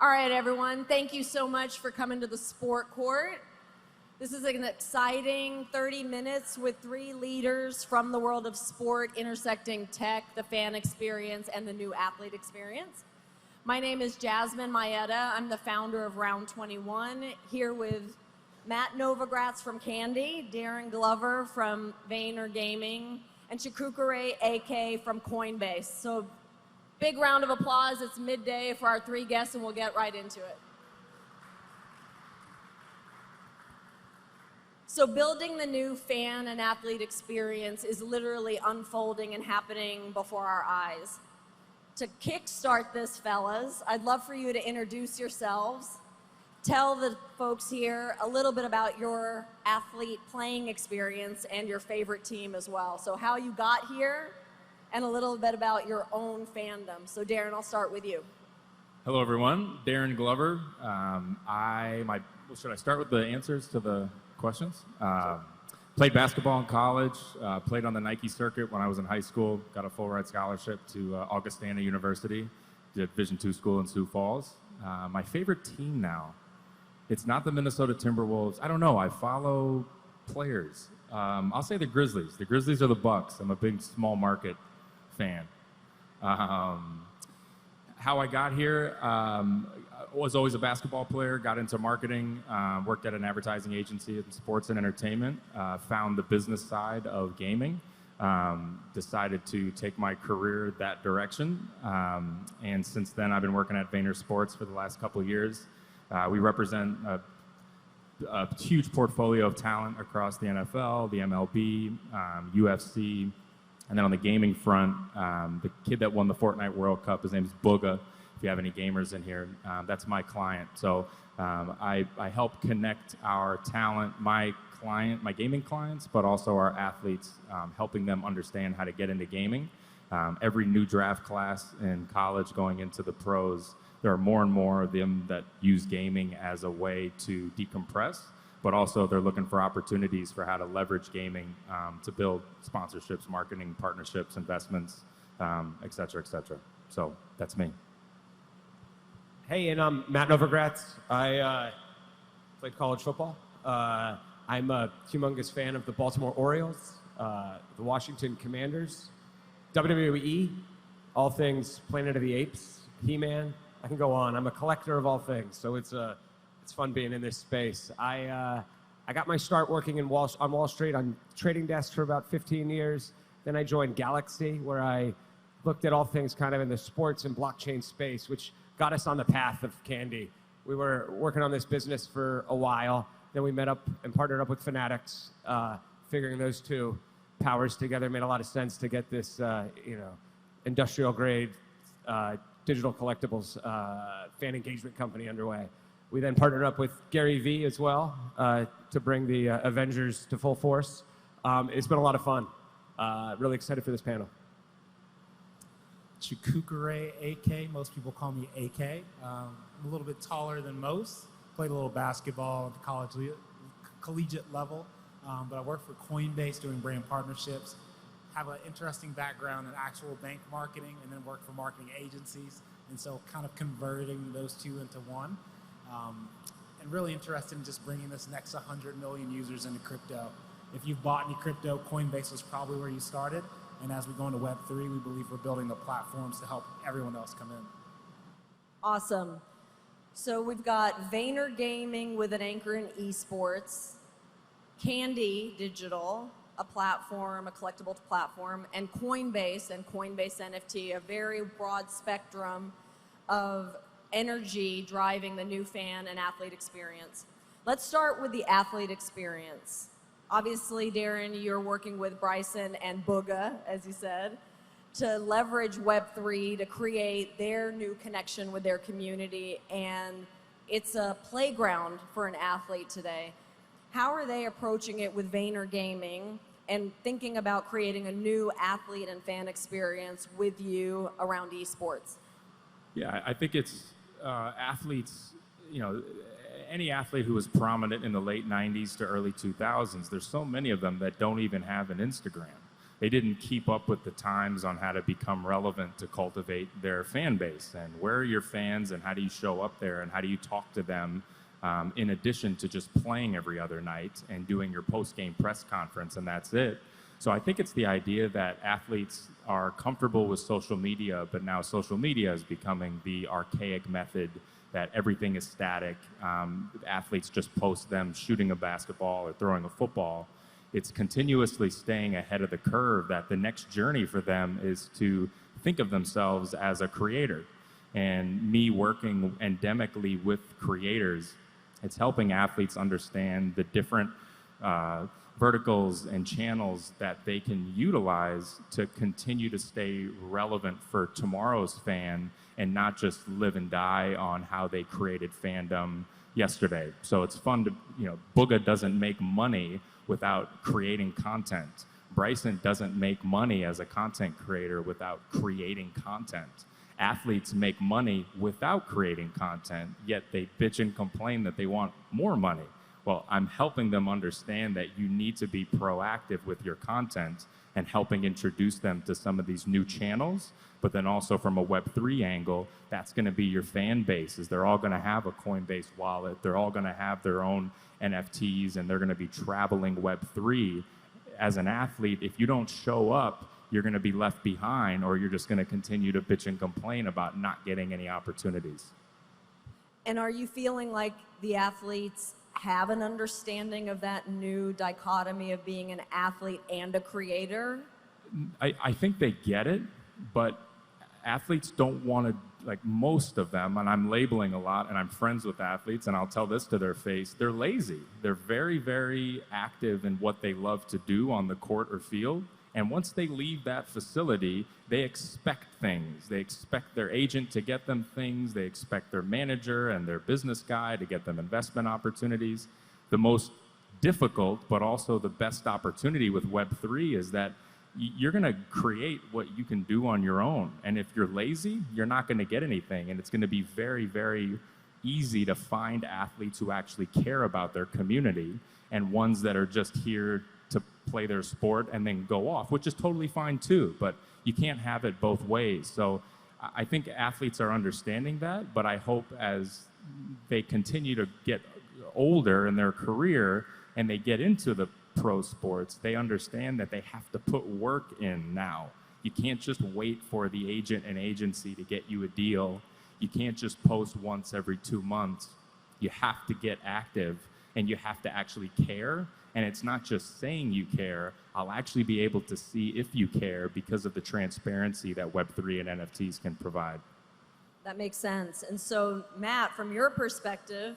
All right, everyone, thank you so much for coming to the Sport Court. This is an exciting 30 minutes with 3 leaders from the world of sport, intersecting tech, the fan experience, and the new athlete experience. My name is Jasmine Maietta. I'm the founder of Round 21, here with Matt Novogratz from Candy, Darren Glover from Vayner Gaming, and Chukwukere Ekeh from Coinbase. So big round of applause. It's midday for our 3 guests, and we'll get right into it. So building the new fan and athlete experience is literally unfolding and happening before our eyes. To kickstart this, fellas, I'd love for you to introduce yourselves. Tell the folks here a little bit about your athlete playing experience and your favorite team as well. So how you got here, and a little bit about your own fandom. So Darren, I'll start with you. Hello everyone, Darren Glover. Should I start with the answers to the questions? Played basketball in college, played on the Nike circuit when I was in high school, got a full ride scholarship to Augustana University, did Division II school in Sioux Falls. My favorite team now, it's not the Minnesota Timberwolves. I don't know, I follow players. I'll say the Grizzlies. The Grizzlies are the Bucks. I'm a big small market fan. How I got here, was always a basketball player, got into marketing, worked at an advertising agency in sports and entertainment, found the business side of gaming, decided to take my career that direction. And since then, I've been working at VaynerSports for the last couple of years. We represent a huge portfolio of talent across the NFL, the MLB, UFC, and then on the gaming front, the kid that won the Fortnite World Cup, his name is Booga. If you have any gamers in here, that's my client. So I help connect our talent, my gaming clients, but also our athletes, helping them understand how to get into gaming. Every new draft class in college going into the pros, there are more and more of them that use gaming as a way to decompress, but also they're looking for opportunities for how to leverage gaming to build sponsorships, marketing, partnerships, investments, et cetera, et cetera. So that's me. Hey, and I'm Matt Novogratz. I played college football. I'm a humongous fan of the Baltimore Orioles, the Washington Commanders, WWE, all things Planet of the Apes, He-Man. I can go on. I'm a collector of all things, so it's fun being in this space. I got my start working on Wall Street on trading desks for about 15 years. Then I joined Galaxy, where I looked at all things kind of in the sports and blockchain space, which got us on the path of Candy. We were working on this business for a while. Then we met up and partnered up with Fanatics, figuring those 2 powers together made a lot of sense to get this, industrial grade digital collectibles fan engagement company underway. We then partnered up with Gary Vee as well to bring the Avengers to full force. It's been a lot of fun. Really excited for this panel. Chukwukere Ekeh, most people call me AK. I'm a little bit taller than most. Played a little basketball at the collegiate level, but I work for Coinbase doing brand partnerships. Have an interesting background in actual bank marketing, and then work for marketing agencies, and so kind of converting those 2 into one. And really interested in just bringing this next 100 million users into crypto. If you've bought any crypto, Coinbase was probably where you started. And as we go into Web3, we believe we're building the platforms to help everyone else come in. Awesome. So we've got Vayner Gaming with an anchor in esports, Candy Digital, a platform, a collectible platform, and Coinbase NFT, a very broad spectrum of energy driving the new fan and athlete experience. Let's start with the athlete experience. Obviously, Darren, you're working with Bryson and Booga, as you said, to leverage Web3 to create their new connection with their community, and it's a playground for an athlete today. How are they approaching it with Vayner Gaming and thinking about creating a new athlete and fan experience with you around esports? Yeah, I think it's athletes, any athlete who was prominent in the late 90s to early 2000s, there's so many of them that don't even have an Instagram. they didn't keep up with the times on how to become relevant to cultivate their fan base. And where are your fans, and how do you show up there, and how do you talk to them in addition to just playing every other night and doing your post-game press conference, and that's it. So I think it's the idea that athletes are comfortable with social media, but now social media is becoming the archaic method that everything is static. Athletes just post them shooting a basketball or throwing a football. It's continuously staying ahead of the curve, that the next journey for them is to think of themselves as a creator. And me working endemically with creators, it's helping athletes understand the different verticals and channels that they can utilize to continue to stay relevant for tomorrow's fan, and not just live and die on how they created fandom yesterday. So it's fun to, Booga doesn't make money without creating content. Bryson doesn't make money as a content creator without creating content. Athletes make money without creating content, yet they bitch and complain that they want more money. Well, I'm helping them understand that you need to be proactive with your content and helping introduce them to some of these new channels. But then also from a Web3 angle, that's going to be your fan bases. They're all going to have a Coinbase wallet. They're all going to have their own NFTs, and they're going to be traveling Web3. As an athlete, if you don't show up, you're going to be left behind, or you're just going to continue to bitch and complain about not getting any opportunities. And are you feeling like the athletes have an understanding of that new dichotomy of being an athlete and a creator? I think they get it, but athletes don't want to, like most of them, and I'm labeling a lot, and I'm friends with athletes, and I'll tell this to their face, they're lazy. They're very, very active in what they love to do on the court or field. And once they leave that facility, they expect things. They expect their agent to get them things. They expect their manager and their business guy to get them investment opportunities. The most difficult, but also the best opportunity with Web3 is that you're going to create what you can do on your own. And if you're lazy, you're not going to get anything. And it's going to be very, very easy to find athletes who actually care about their community, and ones that are just here to play their sport and then go off, which is totally fine too, but you can't have it both ways. So I think athletes are understanding that, but I hope as they continue to get older in their career and they get into the pro sports, they understand that they have to put work in now. You can't just wait for the agent and agency to get you a deal. You can't just post once every 2 months. You have to get active, and you have to actually care. And it's not just saying you care. I'll actually be able to see if you care because of the transparency that Web3 and NFTs can provide. That makes sense. And so, Matt, from your perspective,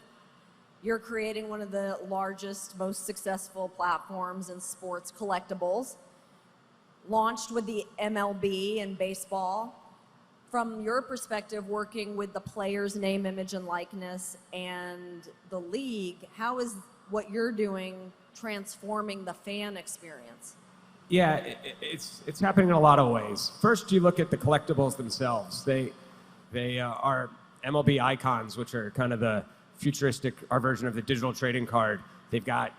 you're creating one of the largest, most successful platforms in sports collectibles, launched with the MLB and baseball. From your perspective, working with the players' name, image, and likeness and the league, how is what you're doing transforming the fan experience? Yeah, it's happening in a lot of ways. First, you look at the collectibles themselves. They are MLB icons, which are kind of the futuristic, our version of the digital trading card. They've got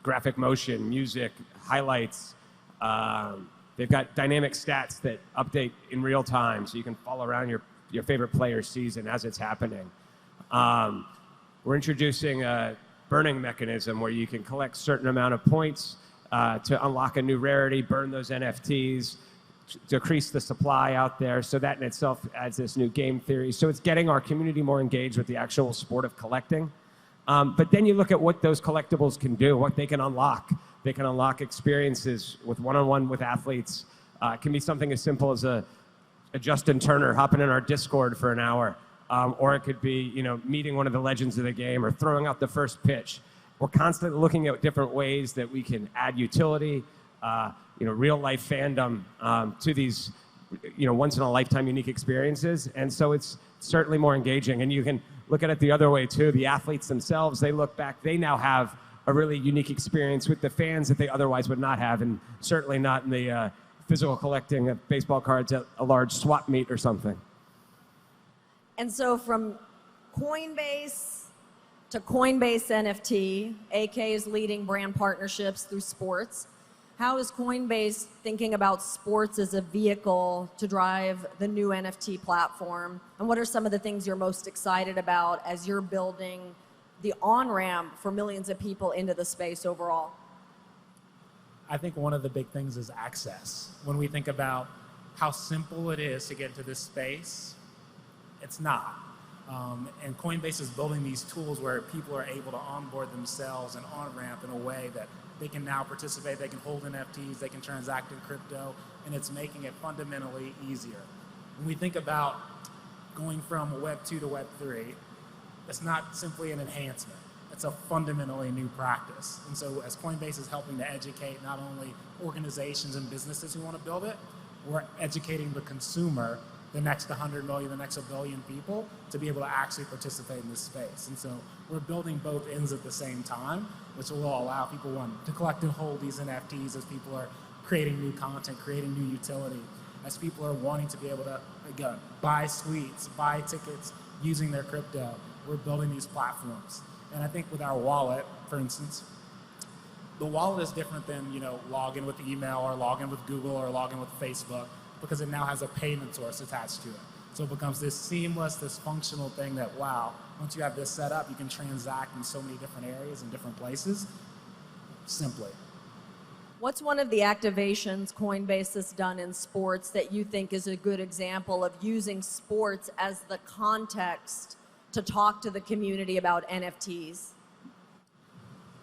graphic motion, music, highlights. They've got dynamic stats that update in real time, so you can follow around your favorite player's season as it's happening. We're introducing a burning mechanism where you can collect a certain amount of points to unlock a new rarity, burn those NFTs, decrease the supply out there. So that in itself adds this new game theory. So it's getting our community more engaged with the actual sport of collecting. But then you look at what those collectibles can do, what they can unlock. They can unlock experiences with one-on-one with athletes. It can be something as simple as a Justin Turner hopping in our Discord for an hour. Or it could be, meeting one of the legends of the game or throwing out the first pitch. We're constantly looking at different ways that we can add utility, real life fandom to these, once-in-a-lifetime unique experiences. And so it's certainly more engaging. And you can look at it the other way too. The athletes themselves, they look back, they now have a really unique experience with the fans that they otherwise would not have, and certainly not in the physical collecting of baseball cards at a large swap meet or something. And so from Coinbase to Coinbase NFT, AK is leading brand partnerships through sports. How is Coinbase thinking about sports as a vehicle to drive the new NFT platform? And what are some of the things you're most excited about as you're building the on-ramp for millions of people into the space overall? I think one of the big things is access. When we think about how simple it is to get into this space, it's not. And Coinbase is building these tools where people are able to onboard themselves and on-ramp in a way that they can now participate, they can hold NFTs, they can transact in crypto, and it's making it fundamentally easier. When we think about going from Web 2 to Web 3, it's not simply an enhancement. It's a fundamentally new practice. And so as Coinbase is helping to educate not only organizations and businesses who want to build it, we're educating the consumer, the next 100 million, the next 1 billion people, to be able to actually participate in this space. And so we're building both ends at the same time, which will allow people, one, to collect and hold these NFTs as people are creating new content, creating new utility, as people are wanting to be able to, again, buy suites, buy tickets using their crypto. We're building these platforms. And I think with our wallet, for instance, the wallet is different than, log in with email or log in with Google or log in with Facebook, because it now has a payment source attached to it. So it becomes this seamless, this functional thing that, wow, once you have this set up, you can transact in so many different areas and different places simply. What's one of the activations Coinbase has done in sports that you think is a good example of using sports as the context to talk to the community about NFTs?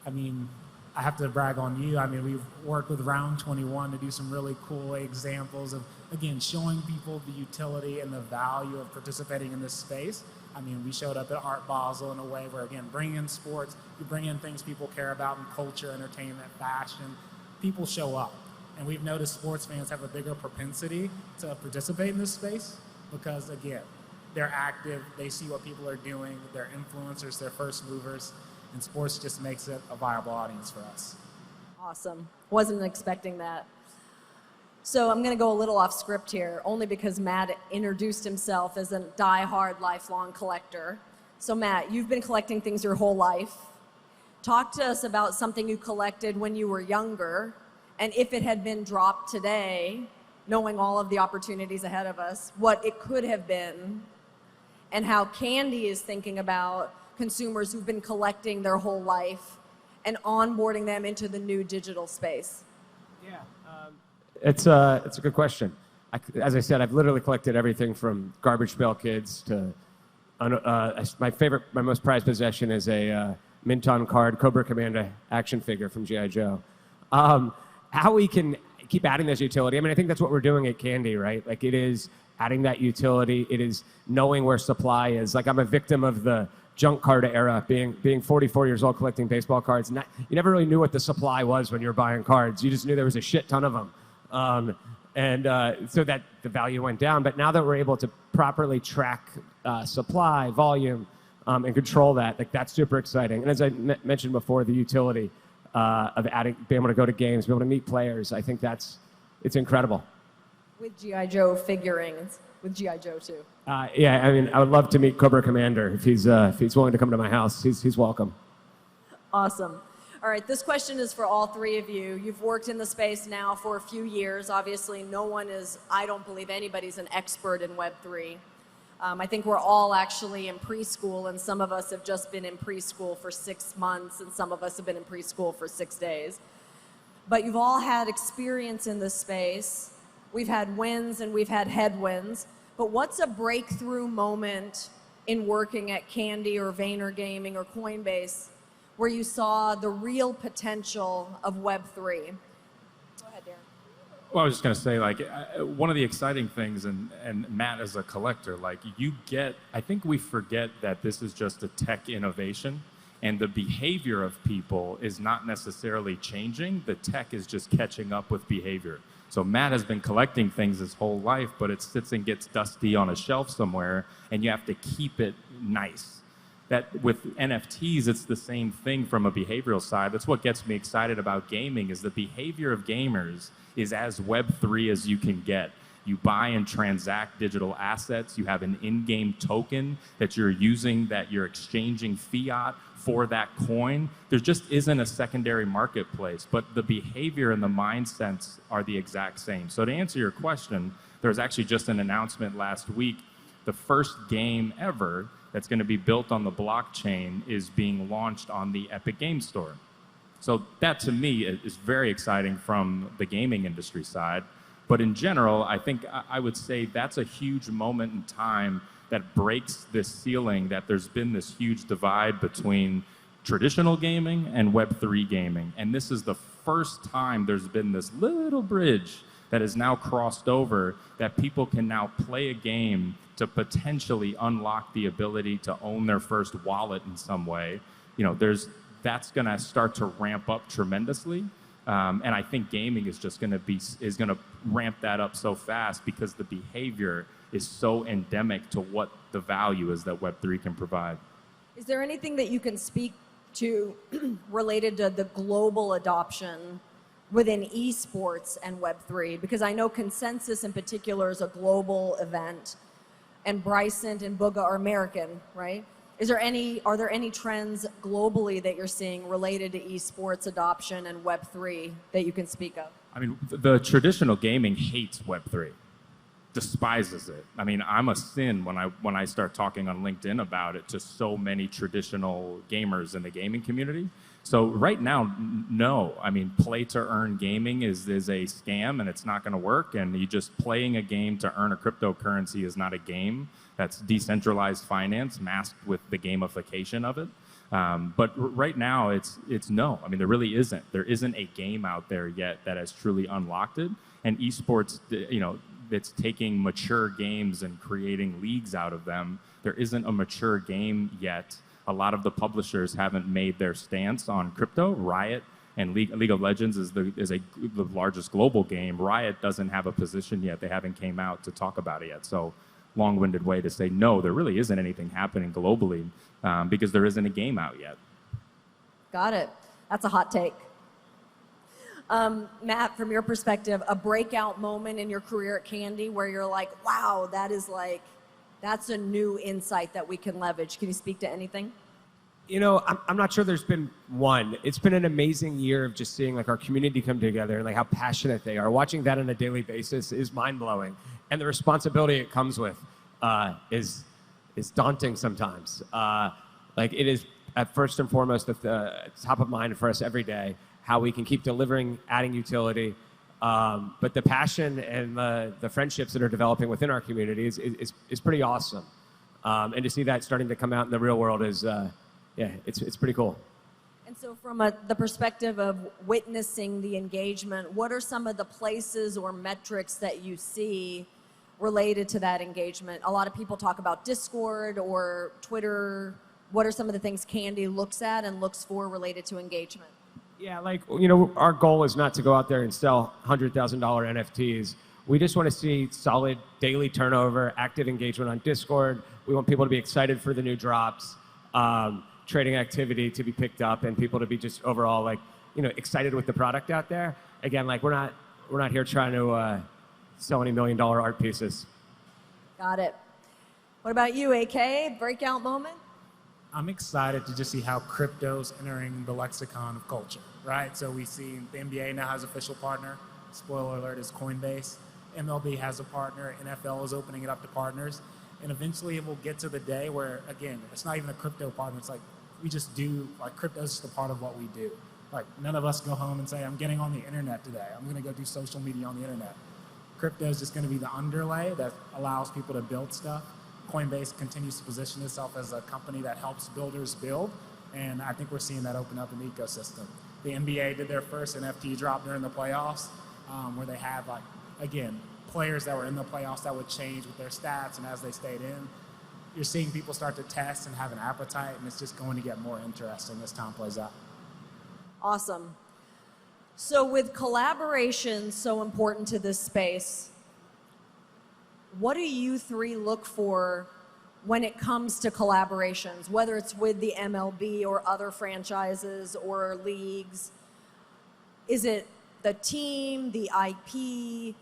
I mean, I have to brag on you. I mean, we've worked with Round 21 to do some really cool examples of, again, showing people the utility and the value of participating in this space. I mean, we showed up at Art Basel in a way where, again, bring in sports, you bring in things people care about in culture, entertainment, fashion. People show up. And we've noticed sports fans have a bigger propensity to participate in this space because, again, they're active, they see what people are doing, they're influencers, they're first movers, and sports just makes it a viable audience for us. Awesome. Wasn't expecting that. So I'm going to go a little off script here, only because Matt introduced himself as a die-hard lifelong collector. So Matt, you've been collecting things your whole life. Talk to us about something you collected when you were younger, and if it had been dropped today, knowing all of the opportunities ahead of us, what it could have been, and how Candy is thinking about consumers who've been collecting their whole life and onboarding them into the new digital space. Yeah, it's a good question. As I said, I've literally collected everything from Garbage Pail Kids to my most prized possession is a Minton card Cobra Commander action figure from G.I. Joe. How we can keep adding this utility, I mean, I think that's what we're doing at Candy, right? Like, it is adding that utility. It is knowing where supply is. Like, I'm a victim of the junk card era, being 44 years old collecting baseball cards. You never really knew what the supply was when you were buying cards. You just knew there was a shit ton of them. So that the value went down. But now that we're able to properly track supply, volume, and control that, like, that's super exciting. And as I mentioned before, the utility of being able to go to games, be able to meet players, I think it's incredible. With G.I. Joe figurines, with G.I. Joe too. Yeah, I mean, I would love to meet Cobra Commander if he's willing to come to my house. He's welcome. Awesome. All right, this question is for all three of you. You've worked in the space now for a few years. Obviously, I don't believe anybody's an expert in Web3. I think we're all actually in preschool, and some of us have just been in preschool for 6 months, and some of us have been in preschool for 6 days. But you've all had experience in this space. We've had wins and we've had headwinds. But what's a breakthrough moment in working at Candy or Vayner Gaming or Coinbase where you saw the real potential of Web3? Go ahead, Darren. Well, I was just going to say, like, one of the exciting things, and Matt as a collector, like, I think we forget that this is just a tech innovation, and the behavior of people is not necessarily changing. The tech is just catching up with behavior. So Matt has been collecting things his whole life, but it sits and gets dusty on a shelf somewhere, and you have to keep it nice. That with NFTs, it's the same thing from a behavioral side. That's what gets me excited about gaming, is the behavior of gamers is as Web3 as you can get. You buy and transact digital assets. You have an in-game token that you're using, that you're exchanging fiat for that coin, there just isn't a secondary marketplace. But the behavior and the mindsets are the exact same. So to answer your question, there was actually just an announcement last week. The first game ever that's going to be built on the blockchain is being launched on the Epic Games Store. So that to me is very exciting from the gaming industry side. But in general, I think I would say that's a huge moment in time that breaks this ceiling that there's been this huge divide between traditional gaming and Web3 gaming. And this is the first time there's been this little bridge that is now crossed over, that people can now play a game to potentially unlock the ability to own their first wallet in some way. You know, that's going to start to ramp up tremendously. And I think gaming is just going to ramp that up so fast because the behavior is so endemic to what the value is that Web3 can provide. Is there anything that you can speak to related to the global adoption within esports and Web3? Because I know Consensus in particular is a global event, and Bryson and Booga are American, right? Are there any trends globally that you're seeing related to esports adoption and Web3 that you can speak of? I mean, the traditional gaming hates Web3, despises it. I mean, I'm a sin when I start talking on LinkedIn about it to so many traditional gamers in the gaming community. So right now, no. I mean, play to earn gaming is a scam, and it's not going to work. And you just playing a game to earn a cryptocurrency is not a game. That's decentralized finance masked with the gamification of it. But right now, it's no. I mean, there really isn't. There isn't a game out there yet that has truly unlocked it. And esports, you know, it's taking mature games and creating leagues out of them. There isn't a mature game yet. A lot of the publishers haven't made their stance on crypto. Riot and League of Legends is the largest global game. Riot doesn't have a position yet. They haven't came out to talk about it yet. So long-winded way to say no, there really isn't anything happening globally because there isn't a game out yet. Got it. That's a hot take. Matt, from your perspective, a breakout moment in your career at Candy where you're like, wow, that's a new insight that we can leverage. Can you speak to anything? You know, I'm not sure there's been one. It's been an amazing year of just seeing like our community come together and like how passionate they are. Watching that on a daily basis is mind-blowing. And the responsibility it comes with is daunting sometimes. Like it is at first and foremost at the top of mind for us every day, how we can keep delivering, adding utility. But the passion and the friendships that are developing within our community is pretty awesome. And to see that starting to come out in the real world is, it's pretty cool. And so from the perspective of witnessing the engagement, what are some of the places or metrics that you see related to that engagement? A lot of people talk about Discord or Twitter. What are some of the things Candy looks at and looks for related to engagement? Yeah, like, you know, our goal is not to go out there and sell $100,000 NFTs. We just want to see solid daily turnover, active engagement on Discord. We want people to be excited for the new drops, trading activity to be picked up, and people to be just overall, like, you know, excited with the product out there. Again, like, we're not here trying to sell any $1 million art pieces. Got it. What about you, AK? Breakout moment? I'm excited to just see how crypto's entering the lexicon of culture, right? So we see the NBA now has official partner. Spoiler alert is Coinbase. MLB has a partner. NFL is opening it up to partners. And eventually it will get to the day where, again, it's not even a crypto partner. It's like we just do, like crypto's just a part of what we do. Like none of us go home and say, I'm getting on the internet today. I'm going to go do social media on the internet. Crypto is just going to be the underlay that allows people to build stuff. Coinbase continues to position itself as a company that helps builders build, and I think we're seeing that open up an ecosystem. The NBA did their first NFT drop during the playoffs, where they had, like, again, players that were in the playoffs that would change with their stats, and as they stayed in, you're seeing people start to test and have an appetite, and it's just going to get more interesting as time plays out. Awesome. So with collaboration so important to this space, what do you three look for when it comes to collaborations, whether it's with the MLB or other franchises or leagues? Is it the team, the IP,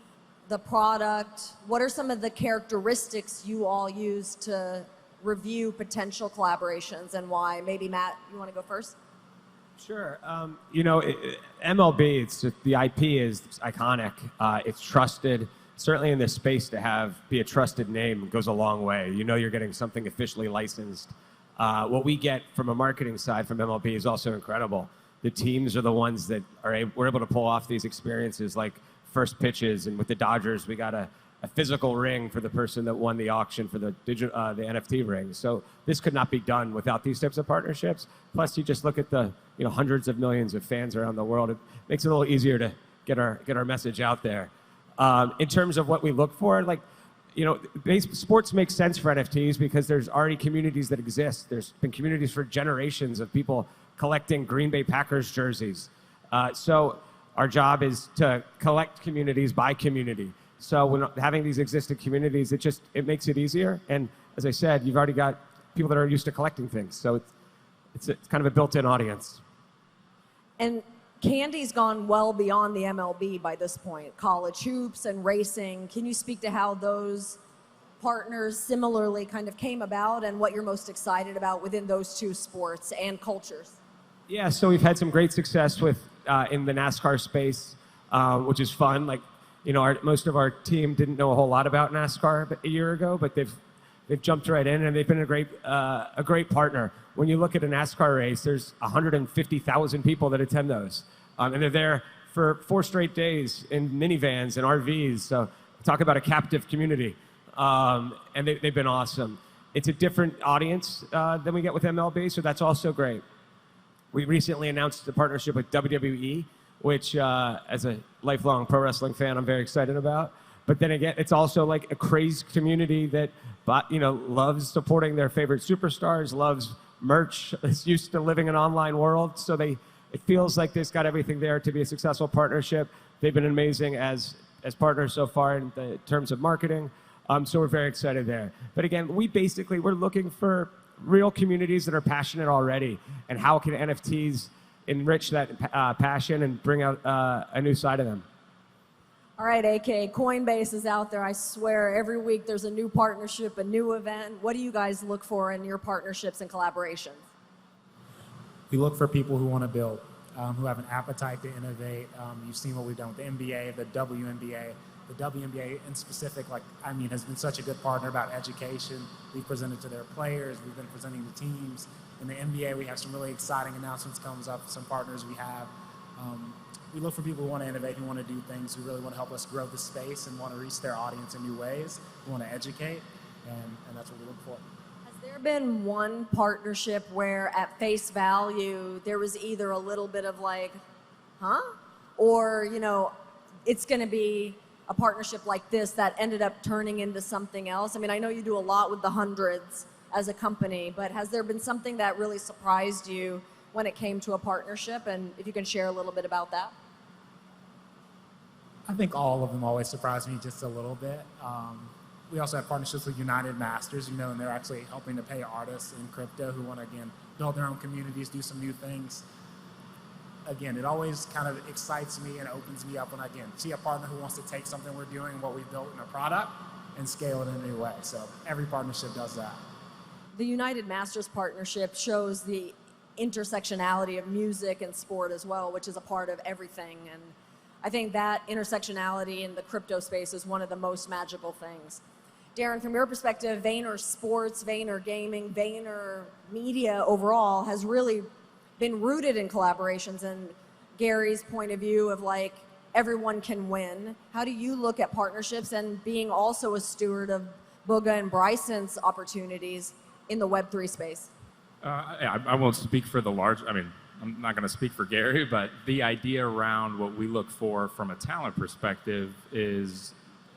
the product? What are some of the characteristics you all use to review potential collaborations and why? Maybe Matt, you want to go first? Sure. MLB, it's just, the IP is iconic. It's trusted. Certainly in this space to be a trusted name goes a long way. You know you're getting something officially licensed. What we get from a marketing side from MLB is also incredible. The teams are the ones that we're able to pull off these experiences like first pitches, and with the Dodgers, we got a physical ring for the person that won the auction for the NFT ring. So this could not be done without these types of partnerships. Plus, you just look at the hundreds of millions of fans around the world. It makes it a little easier to get our message out there. In terms of what we look for, sports make sense for NFTs because there's already communities that exist. There's been communities for generations of people collecting Green Bay Packers jerseys. So our job is to collect communities by community. So when having these existing communities, it makes it easier. And as I said, you've already got people that are used to collecting things. So it's kind of a built-in audience. And Candy's gone well beyond the MLB by this point, college hoops and racing. Can you speak to how those partners similarly kind of came about and what you're most excited about within those two sports and cultures? Yeah, so we've had some great success with in the NASCAR space, which is fun. Most of our team didn't know a whole lot about NASCAR a year ago, but they've jumped right in, and they've been a great partner. When you look at a NASCAR race, there's 150,000 people that attend those, and they're there for 4 straight days in minivans and RVs. So talk about a captive community, and they've been awesome. It's a different audience than we get with MLB, so that's also great. We recently announced a partnership with WWE, which, as a lifelong pro wrestling fan, I'm very excited about. But then again, it's also like a crazed community that, loves supporting their favorite superstars, loves merch, is used to living in an online world. So it feels like they've got everything there to be a successful partnership. They've been amazing as partners so far in terms of marketing. So we're very excited there. But again, we're looking for real communities that are passionate already, and how can NFTs enrich that passion and bring out a new side of them. All right, AK, Coinbase is out there. I swear every week there's a new partnership, a new event. What do you guys look for in your partnerships and collaborations? We look for people who want to build, who have an appetite to innovate. You've seen what we've done with the NBA, the WNBA. The WNBA in specific, has been such a good partner about education. We've presented to their players. We've been presenting to teams. In the NBA, we have some really exciting announcements comes up, some partners we have. We look for people who want to innovate, who want to do things, who really want to help us grow the space and want to reach their audience in new ways, who want to educate, and that's what we look for. Has there been one partnership where at face value there was either a little bit of or, it's going to be a partnership like this that ended up turning into something else? I know you do a lot with the hundreds as a company, but has there been something that really surprised you when it came to a partnership? And if you can share a little bit about that. I think all of them always surprise me just a little bit. We also have partnerships with United Masters, and they're actually helping to pay artists in crypto who want to, again, build their own communities, do some new things. Again, it always kind of excites me and opens me up when I, see a partner who wants to take something we're doing and what we've built in a product and scale it in a new way. So every partnership does that. The United Masters partnership shows the intersectionality of music and sport as well, which is a part of everything. And I think that intersectionality in the crypto space is one of the most magical things. Darren, from your perspective, VaynerSports, Vayner Gaming, Vayner Media overall has really been rooted in collaborations, and Gary's point of view of everyone can win. How do you look at partnerships and being also a steward of Booga and Bryson's opportunities in the Web3 space? I won't speak for the large, I'm not going to speak for Gary, but the idea around what we look for from a talent perspective is,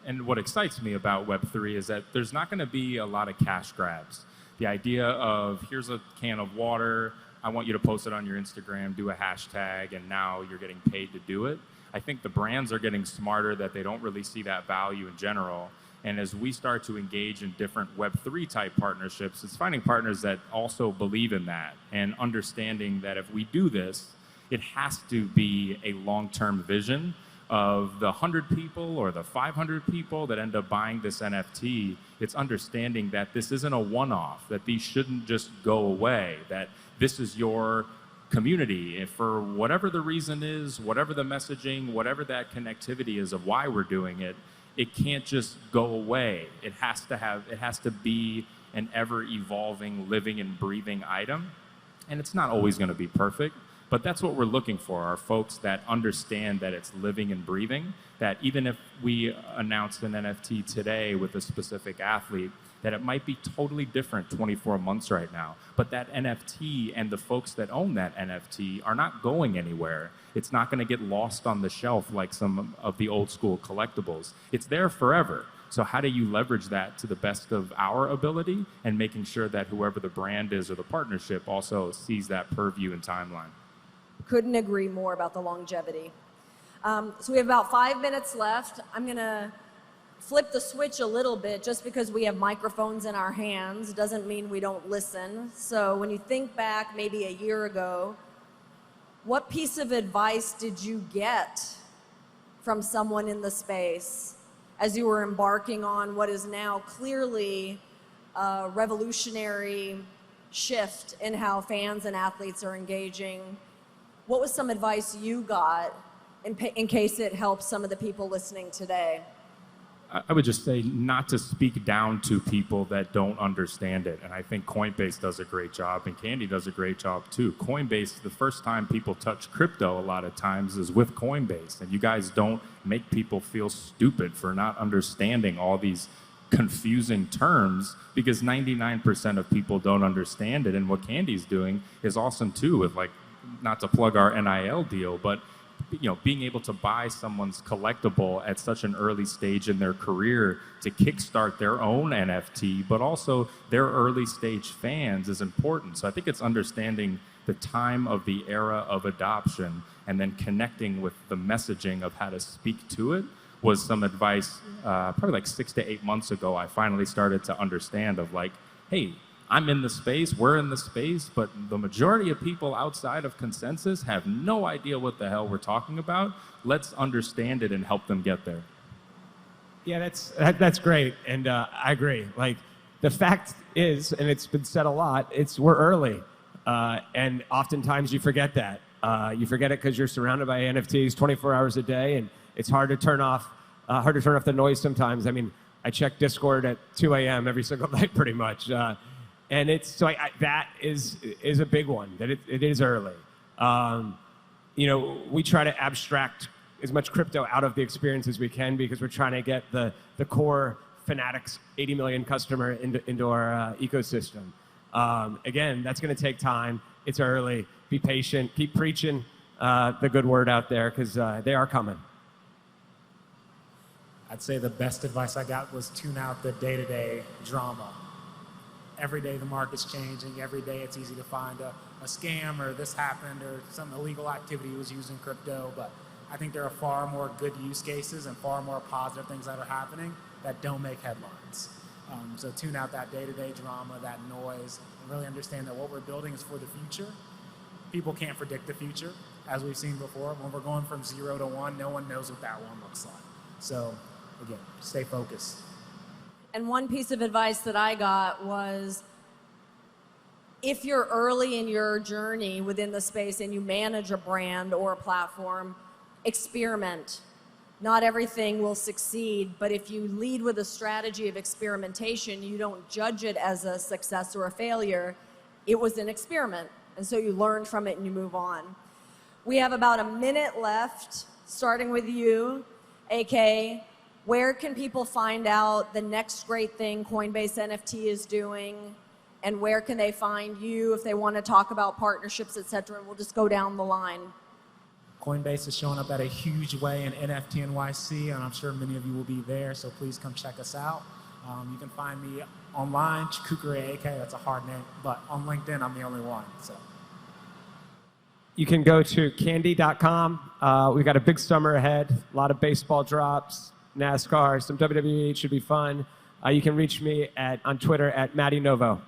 and what excites me about Web3 is that there's not going to be a lot of cash grabs. The idea of here's a can of water, I want you to post it on your Instagram, do a hashtag, and now you're getting paid to do it. I think the brands are getting smarter that they don't really see that value in general. And as we start to engage in different Web3 type partnerships, it's finding partners that also believe in that and understanding that if we do this, it has to be a long-term vision of the 100 people or the 500 people that end up buying this NFT, it's understanding that this isn't a one-off, that these shouldn't just go away, that this is your community. If for whatever the reason is, whatever the messaging, whatever that connectivity is of why we're doing it, it can't just go away. It has to be an ever-evolving, living and breathing item. And it's not always going to be perfect, but that's what we're looking for, are folks that understand that it's living and breathing, that even if we announced an NFT today with a specific athlete, that it might be totally different 24 months right now. But that NFT and the folks that own that NFT are not going anywhere. It's not going to get lost on the shelf like some of the old school collectibles. It's there forever. So how do you leverage that to the best of our ability and making sure that whoever the brand is or the partnership also sees that purview and timeline? Couldn't agree more about the longevity. So we have about 5 minutes left. I'm going to flip the switch a little bit. Just because we have microphones in our hands doesn't mean we don't listen. So when you think back maybe a year ago, what piece of advice did you get from someone in the space as you were embarking on what is now clearly a revolutionary shift in how fans and athletes are engaging? What was some advice you got in case it helps some of the people listening today? I would just say not to speak down to people that don't understand it. And I think Coinbase does a great job, and Candy does a great job too. Coinbase, the first time people touch crypto a lot of times is with Coinbase. And you guys don't make people feel stupid for not understanding all these confusing terms, because 99% of people don't understand it. And what Candy's doing is awesome too, with, like, not to plug our NIL deal, but being able to buy someone's collectible at such an early stage in their career to kickstart their own NFT, but also their early stage fans is important. So I think it's understanding the time of the era of adoption and then connecting with the messaging of how to speak to it was some advice probably like 6 to 8 months ago. I finally started to understand of, like, hey, I'm in the space, we're in the space, but the majority of people outside of consensus have no idea what the hell we're talking about. Let's understand it and help them get there. Yeah, that's great, and I agree. Like, the fact is, and it's been said a lot, we're early, and oftentimes you forget that. You forget it because you're surrounded by NFTs 24 hours a day, and it's hard to turn off the noise sometimes. I mean, I check Discord at 2 a.m. every single night, pretty much. And that is a big one, that it is early. We try to abstract as much crypto out of the experience as we can, because we're trying to get the core Fanatics 80 million customer into our ecosystem. Again, that's going to take time. It's early. Be patient. Keep preaching the good word out there, because they are coming. I'd say the best advice I got was tune out the day-to-day drama. Every day the market's changing. Every day it's easy to find a scam, or this happened, or some illegal activity was using crypto. But I think there are far more good use cases and far more positive things that are happening that don't make headlines. So tune out that day-to-day drama, that noise, and really understand that what we're building is for the future. People can't predict the future. As we've seen before, when we're going from 0 to 1, no one knows what that 1 looks like. So again, stay focused. And one piece of advice that I got was, if you're early in your journey within the space and you manage a brand or a platform, experiment. Not everything will succeed, but if you lead with a strategy of experimentation, you don't judge it as a success or a failure. It was an experiment, and so you learn from it and you move on. We have about a minute left, starting with you, AK. Where can people find out the next great thing Coinbase NFT is doing? And where can they find you if they want to talk about partnerships, et cetera? And we'll just go down the line. Coinbase is showing up at a huge way in NFT NYC, and I'm sure many of you will be there, so please come check us out. You can find me online, Chukwukere Ekeh, that's a hard name, but on LinkedIn, I'm the only one. So You can go to candy.com. We've got a big summer ahead, a lot of baseball drops, NASCAR, some WWE. It should be fun. You can reach me on Twitter at Matty Novo.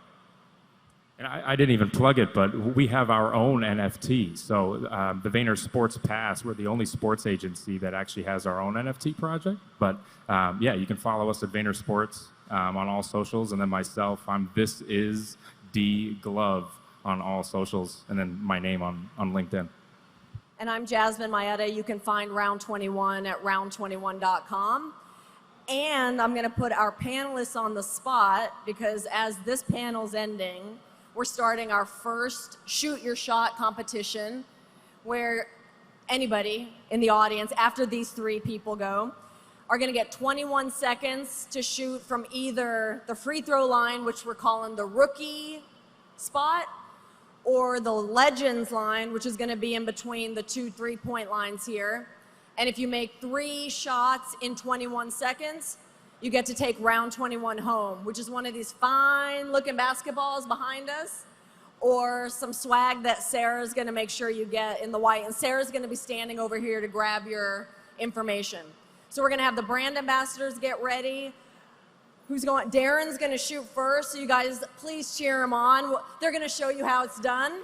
And I didn't even plug it, but we have our own NFT. So the VaynerSports Pass, we're the only sports agency that actually has our own NFT project. But yeah, you can follow us at VaynerSports on all socials. And then myself, I'm This Is D Glove on all socials. And then my name on LinkedIn. And I'm Jasmine Maietta. You can find Round 21 at round21.com. And I'm going to put our panelists on the spot because as this panel's ending, we're starting our first shoot your shot competition where anybody in the audience, after these three people go, are going to get 21 seconds to shoot from either the free throw line, which we're calling the rookie spot, or the legends line, which is going to be in between the 2 3-point lines here. And if you make 3 shots in 21 seconds, you get to take round 21 home, which is one of these fine looking basketballs behind us, or some swag that Sarah's gonna make sure you get in the white. And Sarah's gonna be standing over here to grab your information. So we're gonna have the brand ambassadors get ready. Who's going? Darren's gonna shoot first, so you guys please cheer him on. They're gonna show you how it's done.